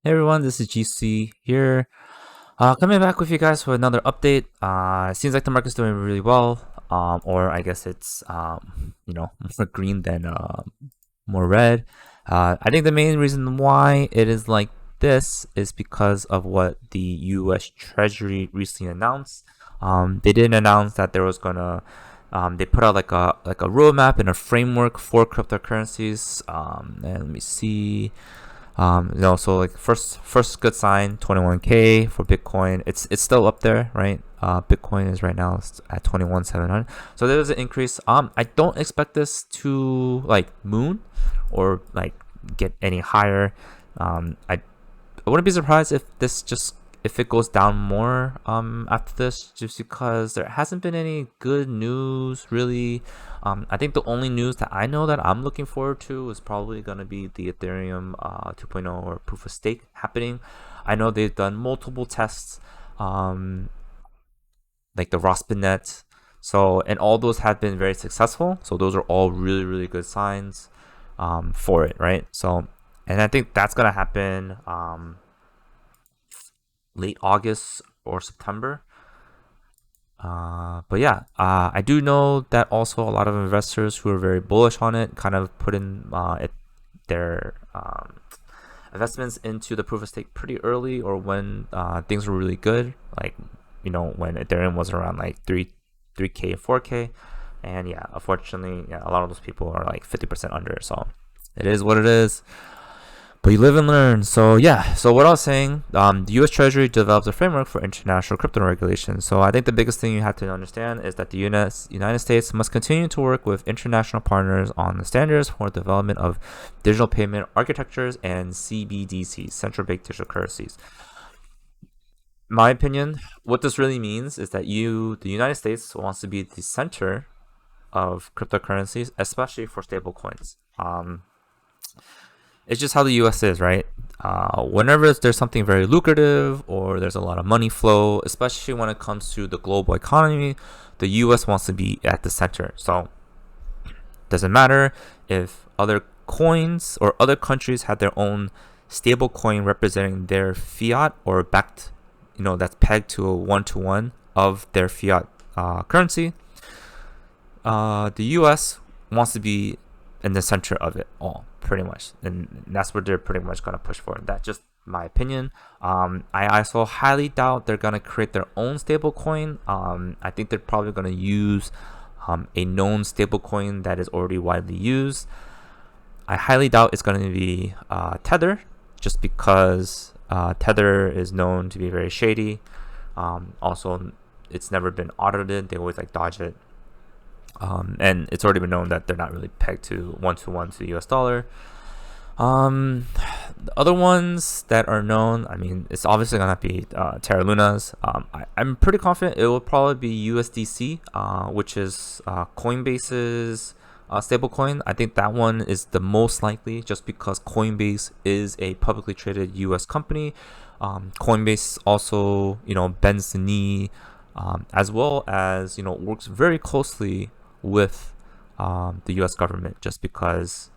Hey everyone, this is GC here. Coming back with you guys for another update. It seems like the market's doing really well. Or I guess it's more green than more red. I think the main reason why it is like this is because of what the U.S. Treasury recently announced. They didn't announce that there was gonna. They put out like a roadmap and a framework for cryptocurrencies. And let me see. So like first good sign, 21K for Bitcoin. It's still up there, right? Bitcoin is right now at 21,700. So there's an increase. I don't expect this to like moon or like get any higher. I wouldn't be surprised if it goes down more after this, just because there hasn't been any good news really. I think the only news that I know that I'm looking forward to is probably going to be the Ethereum 2.0 or proof of stake happening. I know they've done multiple tests, like the Rospinnet. So, and all those have been very successful. So those are all really, really good signs for it, right? So, and I think that's going to happen late August or September. But yeah, I do know that also a lot of investors who are very bullish on it kind of put in their investments into the proof of stake pretty early, or when things were really good, like when Ethereum was around like 3K, 4K. And yeah, unfortunately, yeah, a lot of those people are like 50% under. So it is what it is. But you live and learn. So yeah. So what I was saying, the U.S. Treasury develops a framework for international crypto regulation. So I think the biggest thing you have to understand is that the United States must continue to work with international partners on the standards for development of digital payment architectures and CBDCs, central bank digital currencies. My opinion, what this really means is that the United States, wants to be the center of cryptocurrencies, especially for stablecoins. It's just how the US is, right? Whenever there's something very lucrative or there's a lot of money flow, especially when it comes to the global economy, the US wants to be at the center. So doesn't matter if other coins or other countries have their own stable coin representing their fiat or backed, that's pegged to a one-to-one of their fiat currency. The US wants to be in the center of it all, pretty much, and that's what they're pretty much gonna push for. That's just my opinion. I also highly doubt they're gonna create their own stable coin. I think they're probably gonna use a known stable coin that is already widely used. I highly doubt it's gonna be Tether, just because Tether is known to be very shady. Also, it's never been audited. They always like dodge it. And it's already been known that they're not really pegged to one to the US dollar. The other ones that are known, I mean, it's obviously gonna be Terra Luna's. I'm pretty confident it will probably be USDC, which is Coinbase's stablecoin. I think that one is the most likely, just because Coinbase is a publicly traded US company. Coinbase also, bends the knee, as well as works very closely with the U.S. government, just because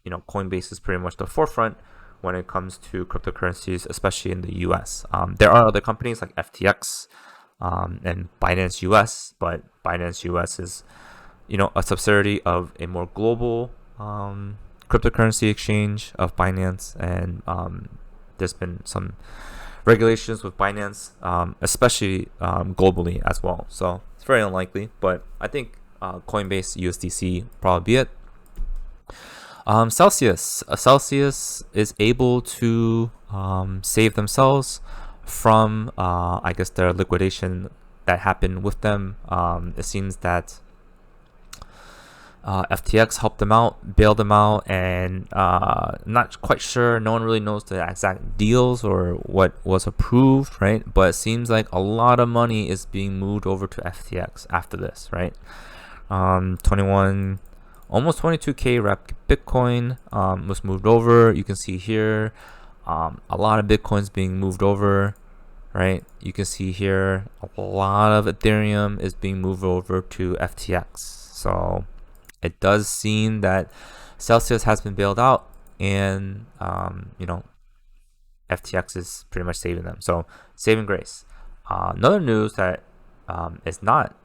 Coinbase is pretty much the forefront when it comes to cryptocurrencies, especially in the U.S. There are other companies like FTX and Binance US, but Binance US is a subsidiary of a more global cryptocurrency exchange of Binance, and there's been some regulations with Binance, especially globally as well. So it's very unlikely, but I think Coinbase USDC probably be it. Celsius is able to save themselves from, I guess, their liquidation that happened with them. It seems that FTX helped them out, bailed them out, and not quite sure. No one really knows the exact deals or what was approved, right? But it seems like a lot of money is being moved over to FTX after this, right? 21, almost 22K wrapped Bitcoin was moved over. You can see here a lot of Bitcoins being moved over, right? You can see here a lot of Ethereum is being moved over to FTX. So it does seem that Celsius has been bailed out, and FTX is pretty much saving them. So saving grace. Another news that is not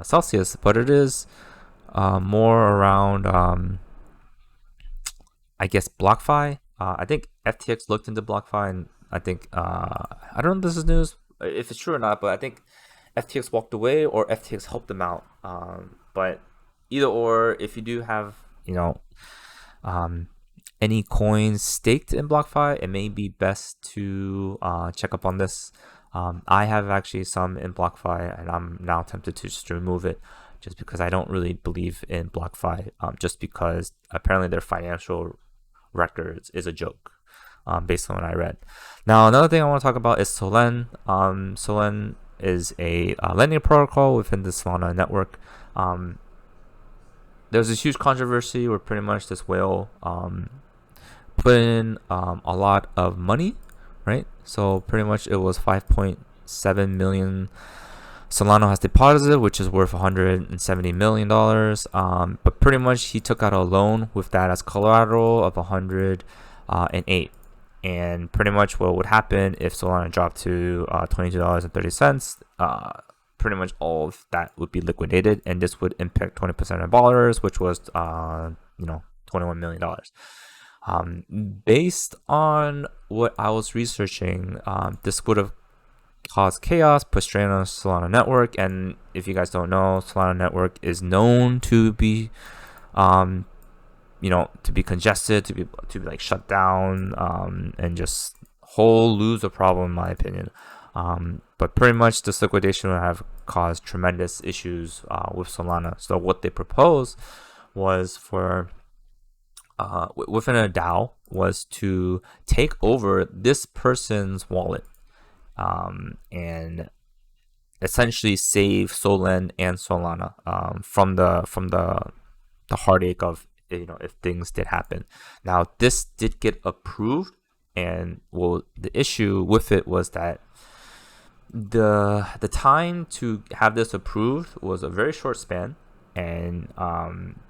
Celsius, but it is more around, I guess, BlockFi. I think FTX looked into BlockFi, and I think I don't know if this is news, if it's true or not, but I think FTX walked away or FTX helped them out. But either or, if you do have, um, any coins staked in BlockFi, it may be best to check up on this. I have actually some in BlockFi, and I'm now tempted to just remove it, just because I don't really believe in BlockFi. Just because apparently their financial records is a joke, based on what I read. Now, another thing I want to talk about is Solen. Solen is a lending protocol within the Solana network. There's this huge controversy where pretty much this whale put in a lot of money, right? So pretty much it was 5.7 million Solano has deposited, which is worth $170 million. But pretty much he took out a loan with that as collateral of 108. And pretty much what would happen if Solana dropped to $22.30, pretty much all of that would be liquidated, and this would impact 20% of borrowers, which was $21 million. Based on what I was researching, this would have caused chaos, put strain on the Solana network. And if you guys don't know, Solana network is known to be to be congested, to be like shut down, and just whole lose a problem, in my opinion. But pretty much this liquidation would have caused tremendous issues with Solana. So what they proposed was for within a DAO was to take over this person's wallet, and essentially save Solen and Solana from the heartache of if things did happen. Now this did get approved, and the issue with it was that the time to have this approved was a very short span, and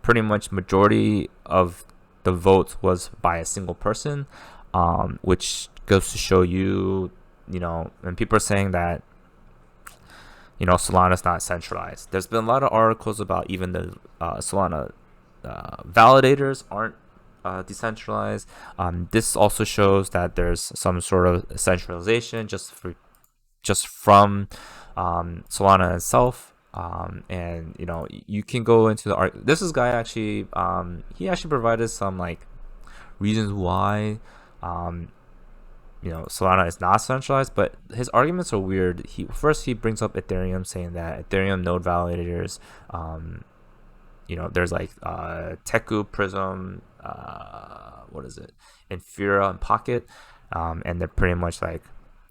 pretty much majority of the votes was by a single person, which goes to show you, and people are saying that Solana is not centralized. There's been a lot of articles about even the Solana validators aren't decentralized. This also shows that there's some sort of centralization just from Solana itself. And you can go into the art. This guy actually he actually provided some like reasons why Solana is not centralized, but his arguments are weird. He brings up Ethereum, saying that Ethereum node validators, there's like Teku, Prism, what is it, Infura, and Pocket, and they're pretty much like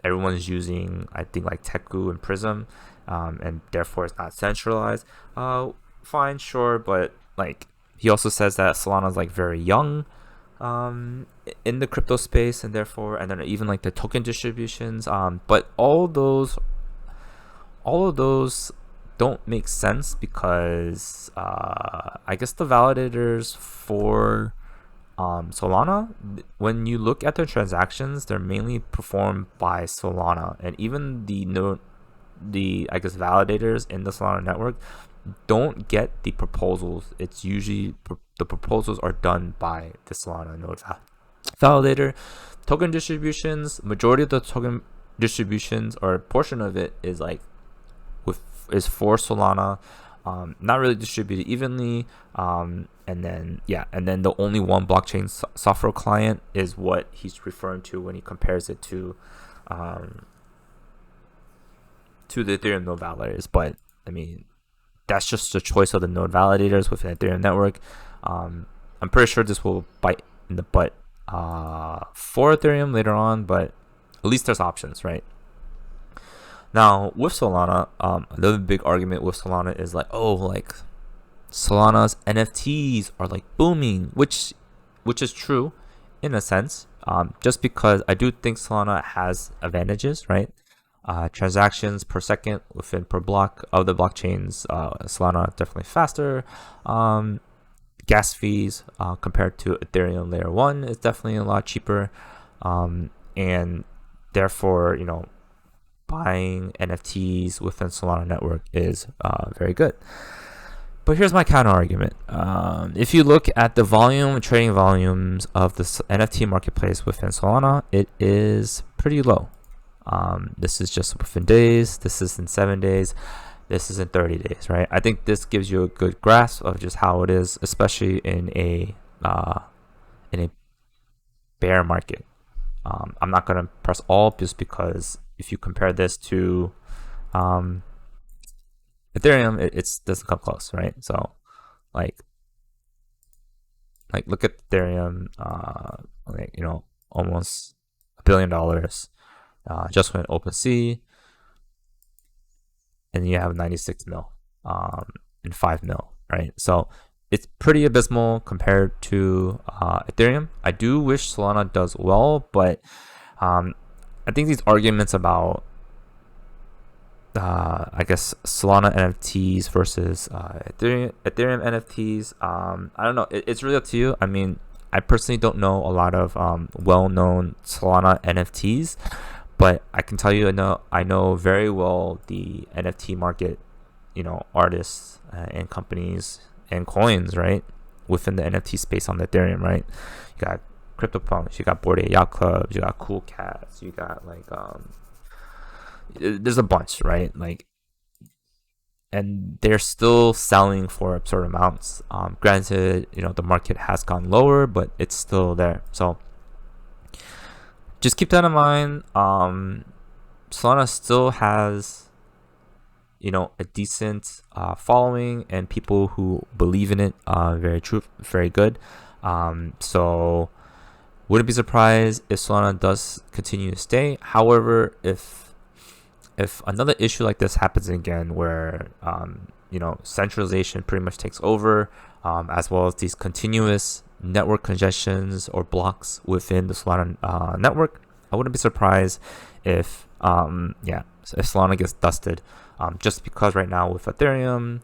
everyone's using, I think, like Teku and Prism, and therefore it's not centralized. Fine, sure, but like he also says that Solana is like very young in the crypto space, and then even like the token distributions, but all of those don't make sense, because I guess the validators for Solana, when you look at their transactions, they're mainly performed by Solana, and even the I guess validators in the Solana network don't get the proposals. It's usually the proposals are done by the Solana node validator. Token distributions, majority of the token distributions, or a portion of it, is is for Solana, not really distributed evenly, and then the only one blockchain software client is what he's referring to when he compares it to the Ethereum node validators. But I mean, that's just the choice of the node validators within Ethereum network. I'm pretty sure this will bite in the butt for Ethereum later on, but at least there's options, right? Now with Solana, another big argument with Solana is like, Solana's NFTs are like booming, which is true in a sense, just because I do think Solana has advantages, right? Transactions per second per block of the blockchains, Solana is definitely faster. Gas fees compared to Ethereum layer 1 is definitely a lot cheaper. and therefore, buying NFTs within Solana network is very good. But here's my counter argument. If you look at the trading volumes of the NFT marketplace within Solana, it is pretty low. This is just within days. This is in 7 days. This is in 30 days, right? I think this gives you a good grasp of just how it is, especially in a bear market. I'm not gonna press all just because if you compare this to Ethereum, it doesn't come close, right? So, like look at Ethereum, almost $1 billion, just went OpenSea, and you have 96 mil, and 5 mil, right? So it's pretty abysmal compared to Ethereum. I do wish Solana does well, but I think these arguments about I guess Solana NFTs versus Ethereum NFTs. I don't know. It's really up to you. I mean, I personally don't know a lot of well-known Solana NFTs, but I can tell you, I know very well the NFT market. Artists and companies and coins, right, within the NFT space on the Ethereum, right? You got CryptoPunks, you got Bored Ape Yacht Clubs, you got Cool Cats, you got there's a bunch, right? And they're still selling for absurd amounts. Granted, the market has gone lower, but it's still there. So just keep that in mind. Solana still has, a decent following and people who believe in it. Very true, very good. So wouldn't be surprised if Solana does continue to stay. However, if another issue like this happens again, where centralization pretty much takes over, as well as these continuous network congestions or blocks within the Solana network, I wouldn't be surprised if Solana gets dusted. Just because right now with Ethereum,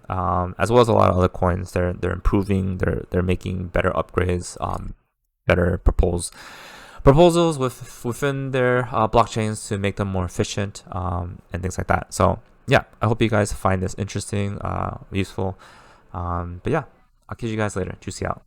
as well as a lot of other coins, they're improving, they're making better upgrades, better proposals within their blockchains to make them more efficient, and things like that. So yeah, I hope you guys find this interesting, useful. But yeah, I'll catch you guys later. Juicy out.